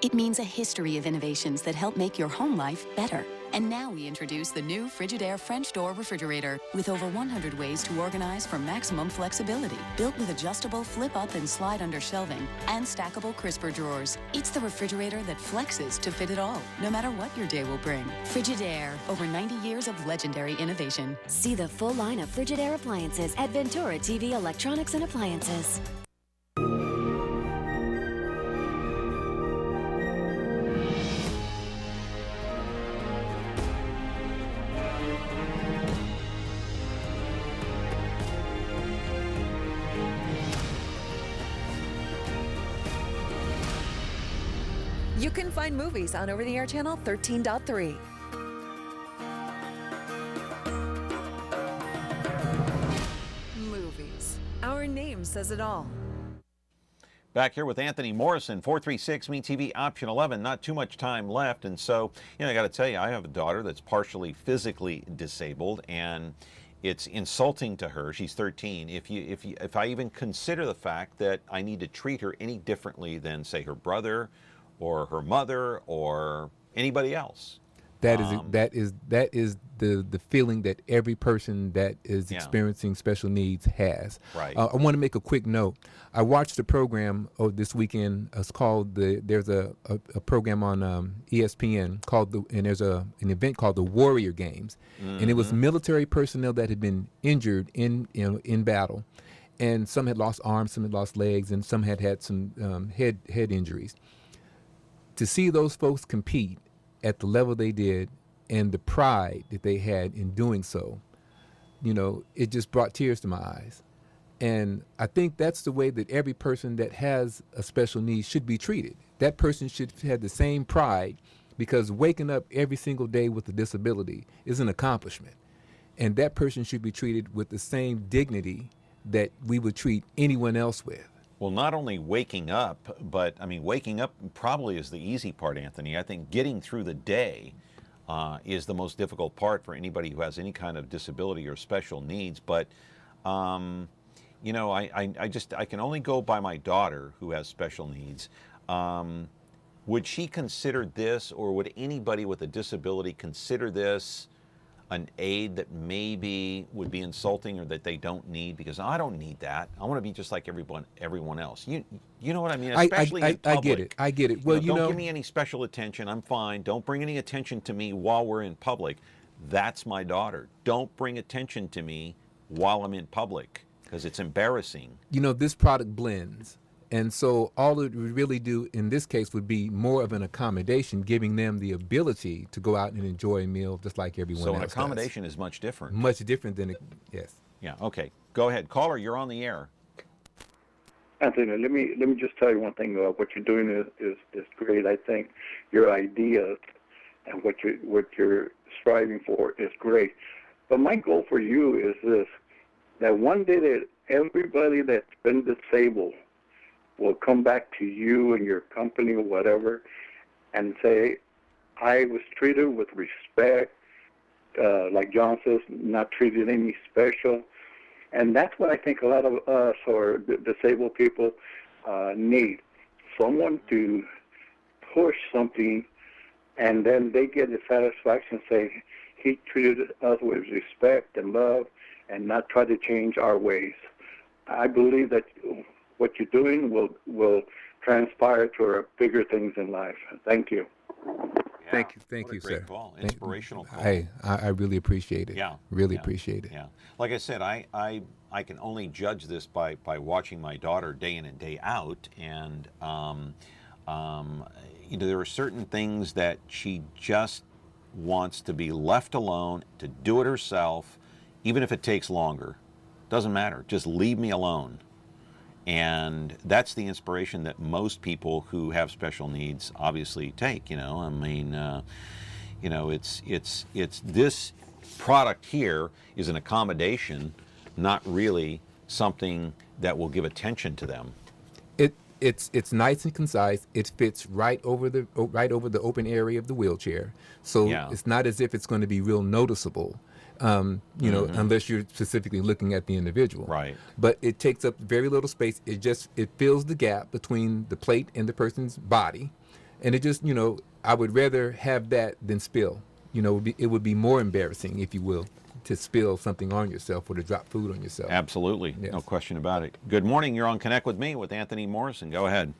It means a history of innovations that help make your home life better. And now we introduce the new Frigidaire French door refrigerator with over 100 ways to organize for maximum flexibility. Built with adjustable flip-up and slide-under shelving and stackable crisper drawers. It's the refrigerator that flexes to fit it all, no matter what your day will bring. Frigidaire, over 90 years of legendary innovation. See the full line of Frigidaire appliances at Ventura TV Electronics and Appliances. You can find movies on over-the-air channel 13.3. Movies. Our name says it all. Back here with Anthony Morrison, 436 MeTV option 11. Not too much time left, and so I got to tell you, I have a daughter that's partially physically disabled, and it's insulting to her. She's 13. If I even consider the fact that I need to treat her any differently than, say, her brother or her mother or anybody else. That is the feeling that every person that is experiencing special needs has. Right. I want to make a quick note. I watched a program this weekend. It's called there's a program on ESPN called and there's an event called the Warrior Games, and it was military personnel that had been injured in battle, and some had lost arms, some had lost legs, and some had some head injuries. To see those folks compete at the level they did and the pride that they had in doing so, it just brought tears to my eyes. And I think that's the way that every person that has a special need should be treated. That person should have the same pride, because waking up every single day with a disability is an accomplishment. And that person should be treated with the same dignity that we would treat anyone else with. Well, not only waking up, but waking up probably is the easy part, Anthony. I think getting through the day is the most difficult part for anybody who has any kind of disability or special needs. But, I can only go by my daughter who has special needs. Would she consider this, or would anybody with a disability consider this an aid that maybe would be insulting or that they don't need? Because I don't need that. I want to be just like everyone else. You know what I mean? Especially in public. I get it. Well, don't give me any special attention. I'm fine. Don't bring any attention to me while we're in public. That's my daughter. Don't bring attention to me while I'm in public, because it's embarrassing. This product blends. And so all it would really do in this case would be more of an accommodation, giving them the ability to go out and enjoy a meal just like everyone else does. So an accommodation is much different. Much different than yes. Yeah, okay. Go ahead. Caller, you're on the air. Anthony, let me just tell you one thing. What you're doing is great. I think your ideas and what you're striving for is great. But my goal for you is this, that one day that everybody that's been disabled will come back to you and your company or whatever and say, I was treated with respect, like John says, not treated any special. And that's what I think a lot of us or disabled people need. Someone to push something and then they get the satisfaction, say, he treated us with respect and love and not try to change our ways. I believe that what you're doing will transpire to bigger things in life. Thank you. Yeah. Thank you, great sir. Call. Inspirational call. Hey, I really appreciate it. Yeah. Really Yeah. appreciate it. Yeah. Like I said, I can only judge this by watching my daughter day in and day out, and there are certain things that she just wants to be left alone, to do it herself, even if it takes longer. Doesn't matter. Just leave me alone. And that's the inspiration that most people who have special needs obviously take. I mean, it's this product here is an accommodation, not really something that will give attention to them. It's nice and concise. It fits right over the open area of the wheelchair, so it's not as if it's going to be real noticeable. Unless you're specifically looking at the individual. Right. But it takes up very little space. It fills the gap between the plate and the person's body, and it just I would rather have that than spill. It would be more embarrassing, if you will, to spill something on yourself or to drop food on yourself. Absolutely. Yes. No question about it. Good morning. You're on Connect with Me with Anthony Morrison. Go ahead.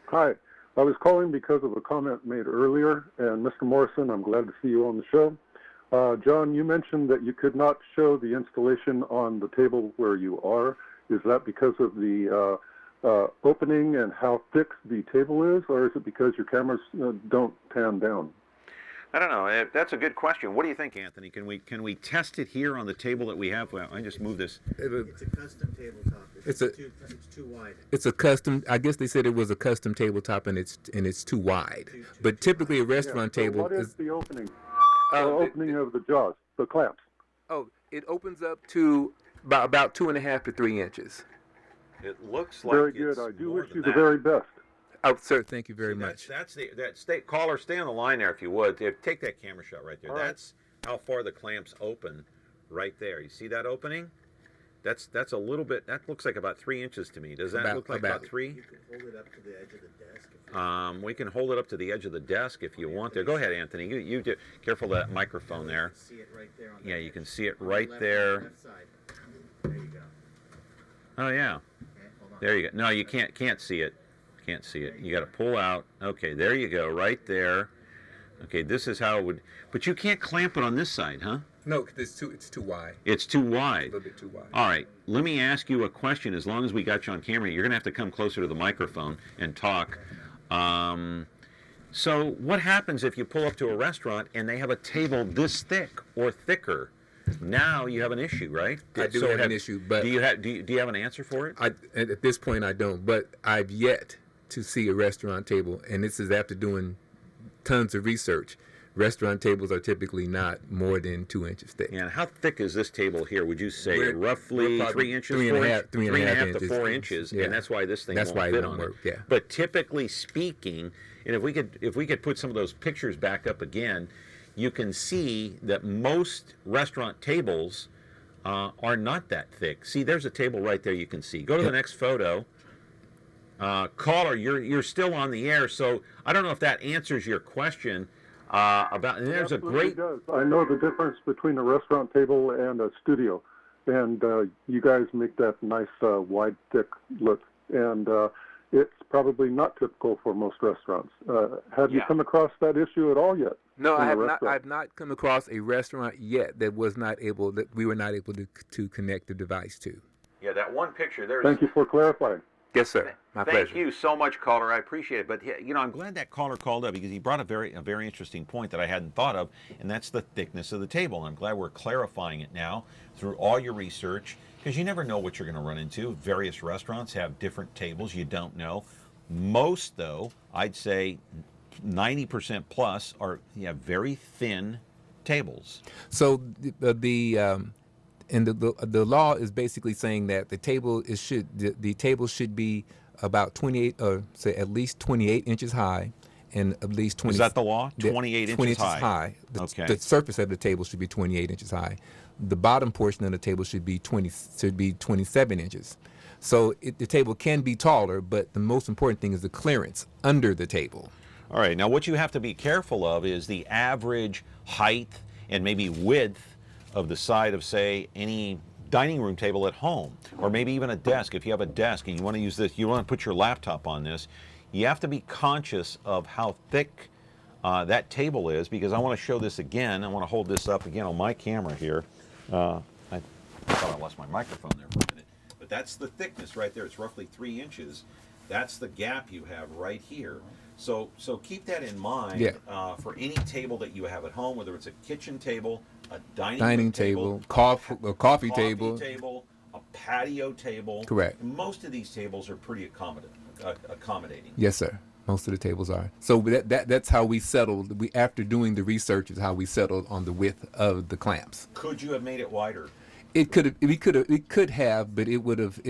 Hi. I was calling because of a comment made earlier, and Mr. Morrison, I'm glad to see you on the show. John, you mentioned that you could not show the installation on the table where you are. Is that because of the opening and how thick the table is, or is it because your cameras don't pan down? I don't know. That's a good question. What do you think, Anthony? Can we test it here on the table that we have? Well, I just moved this. It's a custom tabletop. It's too wide. It's a custom. I guess they said it was a custom tabletop, and it's too wide. But typically, a restaurant table. What is the opening? The opening of the jaws, the clamps. Oh, it opens up to about 2.5 to 3 inches. It looks like very good. I do wish you the very best. Oh, sir, thank you very much. Caller, stay on the line there if you would. Take that camera shot right there. All right. That's how far the clamps open, right there. You see that opening? That's a little bit. That looks like about 3 inches to me. Does that look like about 3? You can hold it up to the edge of the desk. We can hold it up to the edge of the desk if you want to. Go ahead, Anthony. You do. Careful of that microphone there. See it right there. Yeah, you can see it right there. Left side. There you go. Oh yeah. Okay, hold on. There you go. No, you can't see it. Can't see it. You got to pull out. Okay, there you go. Right there. Okay, this is how it would. But you can't clamp it on this side, huh? No, it's too wide. It's too wide. A little bit too wide. All right. Let me ask you a question. As long as we got you on camera, you're going to have to come closer to the microphone and talk. So what happens if you pull up to a restaurant and they have a table this thick or thicker? Now you have an issue, right? I do have an issue, but do you have an answer for it? At this point, I don't. But I've yet to see a restaurant table, and this is after doing tons of research. Restaurant tables are typically not more than 2 inches thick. Yeah, and how thick is this table here? Would you say roughly 3 inches? 3.5 to 4 inches, yeah. And that's why this thing won't fit on work, it. yeah. But typically speaking, and if we could put some of those pictures back up again, you can see that most restaurant tables are not that thick. See, there's a table right there you can see. Go to the next photo. Caller, you're still on the air, so I don't know if that answers your question about. And there's a great. Does. I know the difference between a restaurant table and a studio, and you guys make that nice wide, thick look, and it's probably not typical for most restaurants. Have you come across that issue at all yet? No, I have not. I've not come across a restaurant yet that we were not able to connect the device to. Yeah, that one picture there. Thank you for clarifying. Yes, sir. My pleasure. Thank you so much, caller. I appreciate it. But I'm glad that caller called up because he brought a very interesting point that I hadn't thought of, and that's the thickness of the table. And I'm glad we're clarifying it now through all your research, because you never know what you're going to run into. Various restaurants have different tables. You don't know. Most, though, I'd say 90% plus are very thin tables. So and the law is basically saying that the table should be about 28, or say at least 28 inches high, and at least 20. Is that the law? 28 20 inches high. Okay. The surface of the table should be 28 inches high. The bottom portion of the table should be 27 inches. So the table can be taller, but the most important thing is the clearance under the table. All right, now what you have to be careful of is the average height and maybe width of the side of, say, any dining room table at home, or maybe even a desk. If you have a desk and you want to use this, you want to put your laptop on this, you have to be conscious of how thick that table is, because I want to show this again. I want to hold this up again on my camera here. I thought I lost my microphone there for a minute. But that's the thickness right there. It's roughly 3 inches. That's the gap you have right here. So keep that in mind for any table that you have at home, whether it's a kitchen table, a dining table, a coffee table, a patio table. Correct. Most of these tables are pretty accommodating. Yes, sir. Most of the tables are. So that's how we settled. After doing the research, is how we settled on the width of the clamps. Could you have made it wider? It could have, but it would have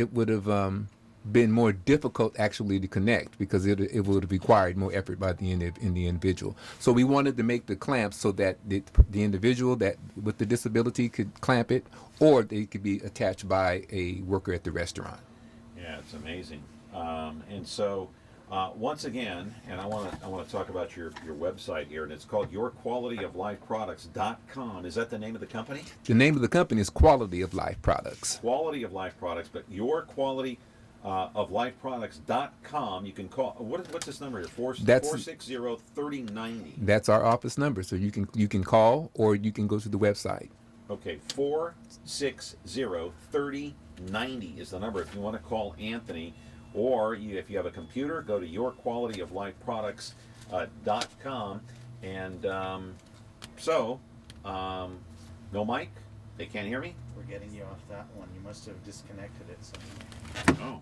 been more difficult actually to connect, because it would have required more effort by the individual. So we wanted to make the clamps so that the individual that with the disability could clamp it, or they could be attached by a worker at the restaurant. Yeah, it's amazing. And so once again, and I want to talk about your website here, and it's called yourqualityoflifeproducts.com. Is that the name of the company? The name of the company is Quality of Life Products. Quality of Life Products, but yourqualityoflifeproducts.com. You can call. What's this number here? 460-3090. That's our office number, so you can call, or you can go to the website. Okay, 460-3090 is the number if you want to call Anthony. Or if you have a computer, go to yourqualityoflifeproducts.com. And no mic? They can't hear me? We're getting you off that one. You must have disconnected it Oh, somehow.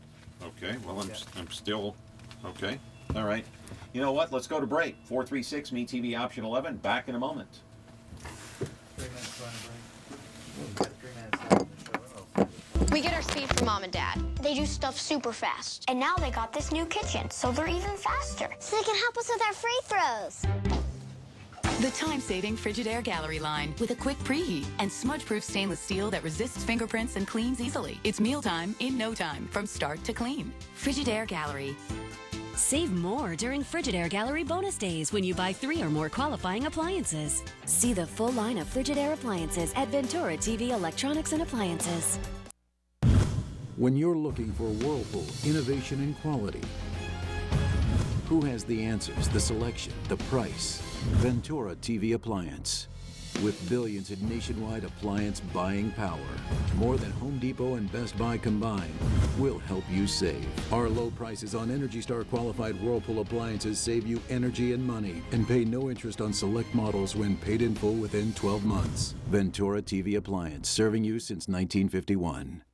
okay. Well, I'm still... Okay. All right. You know what? Let's go to break. 436 MeTV option 11. Back in a moment. 3 minutes run break. We've got 3 minutes left in the show. We get our speed from Mom and Dad. They do stuff super fast. And now they got this new kitchen, so they're even faster. So they can help us with our free throws. The time-saving Frigidaire Gallery line with a quick preheat and smudge-proof stainless steel that resists fingerprints and cleans easily. It's mealtime in no time, from start to clean. Frigidaire Gallery. Save more during Frigidaire Gallery bonus days when you buy 3 or more qualifying appliances. See the full line of Frigidaire appliances at Ventura TV Electronics and Appliances. When you're looking for Whirlpool innovation and quality, who has the answers, the selection, the price? Ventura TV Appliance. With billions in nationwide appliance buying power, more than Home Depot and Best Buy combined, we'll help you save. Our low prices on Energy Star qualified Whirlpool appliances save you energy and money, and pay no interest on select models when paid in full within 12 months. Ventura TV Appliance, serving you since 1951.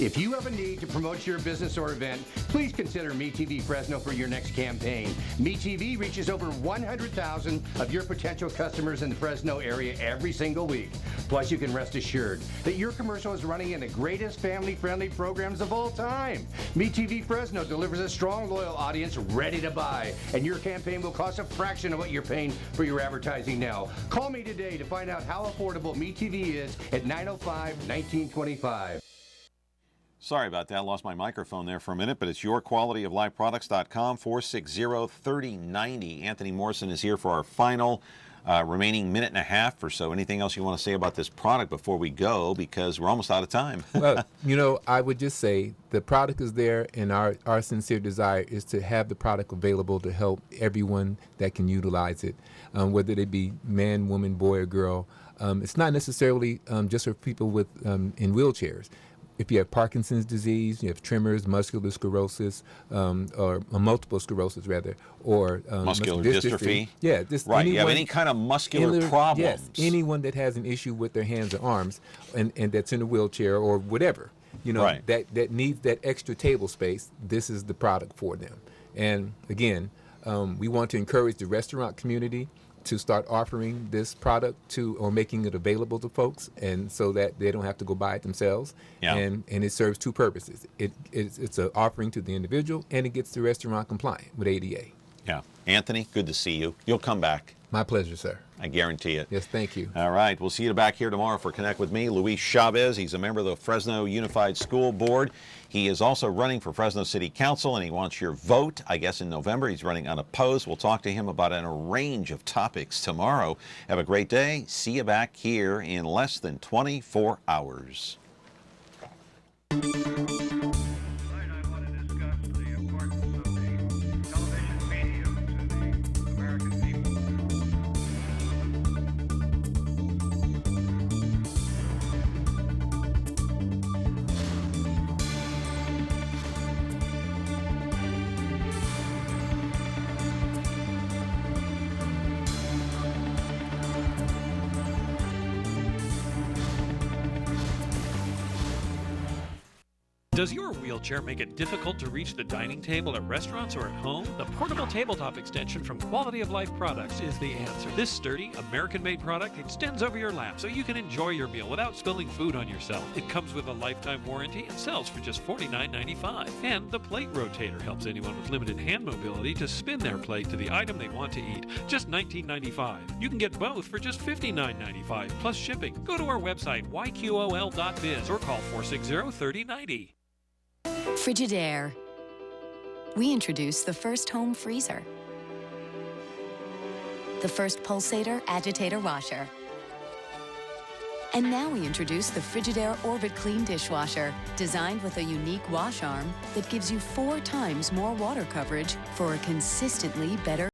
If you have a need to promote your business or event, please consider MeTV Fresno for your next campaign. MeTV reaches over 100,000 of your potential customers in the Fresno area every single week. Plus, you can rest assured that your commercial is running in the greatest family-friendly programs of all time. MeTV Fresno delivers a strong, loyal audience ready to buy, and your campaign will cost a fraction of what you're paying for your advertising now. Call me today to find out how affordable MeTV is at 905-1925. Sorry about that. I lost my microphone there for a minute, but it's yourqualityoflifeproducts.com, 460-3090. Anthony Morrison is here for our final remaining minute and a half or so. Anything else you want to say about this product before we go, because we're almost out of time? Well, I would just say the product is there, and our sincere desire is to have the product available to help everyone that can utilize it, whether they be man, woman, boy, or girl. It's not necessarily just for people with in wheelchairs. If you have Parkinson's disease, you have tremors, muscular sclerosis, or multiple sclerosis rather, or muscular dystrophy. Yeah, right. You have any kind of muscular problems. Yes, anyone that has an issue with their hands or arms, and that's in a wheelchair or whatever, right. that needs that extra table space. This is the product for them. And again, we want to encourage the restaurant community to start offering this product or making it available to folks, and so that they don't have to go buy it themselves. Yeah. And it serves two purposes. It's an offering to the individual, and it gets the restaurant compliant with ADA. Yeah. Anthony, good to see you. You'll come back. My pleasure, sir. I guarantee it. Yes, thank you. All right, we'll see you back here tomorrow for Connect with Me. Luis Chavez, he's a member of the Fresno Unified School Board. He is also running for Fresno City Council, and he wants your vote, I guess, in November. He's running unopposed. We'll talk to him about a range of topics tomorrow. Have a great day. See you back here in less than 24 hours. Does your wheelchair make it difficult to reach the dining table at restaurants or at home? The portable tabletop extension from Quality of Life Products is the answer. This sturdy, American-made product extends over your lap so you can enjoy your meal without spilling food on yourself. It comes with a lifetime warranty and sells for just $49.95. And the plate rotator helps anyone with limited hand mobility to spin their plate to the item they want to eat. Just $19.95. You can get both for just $59.95 plus shipping. Go to our website, yqol.biz, or call 460-3090. Frigidaire. We introduced the first home freezer, the first pulsator agitator washer, and now we introduce the Frigidaire Orbit Clean dishwasher, designed with a unique wash arm that gives you 4 times more water coverage for a consistently better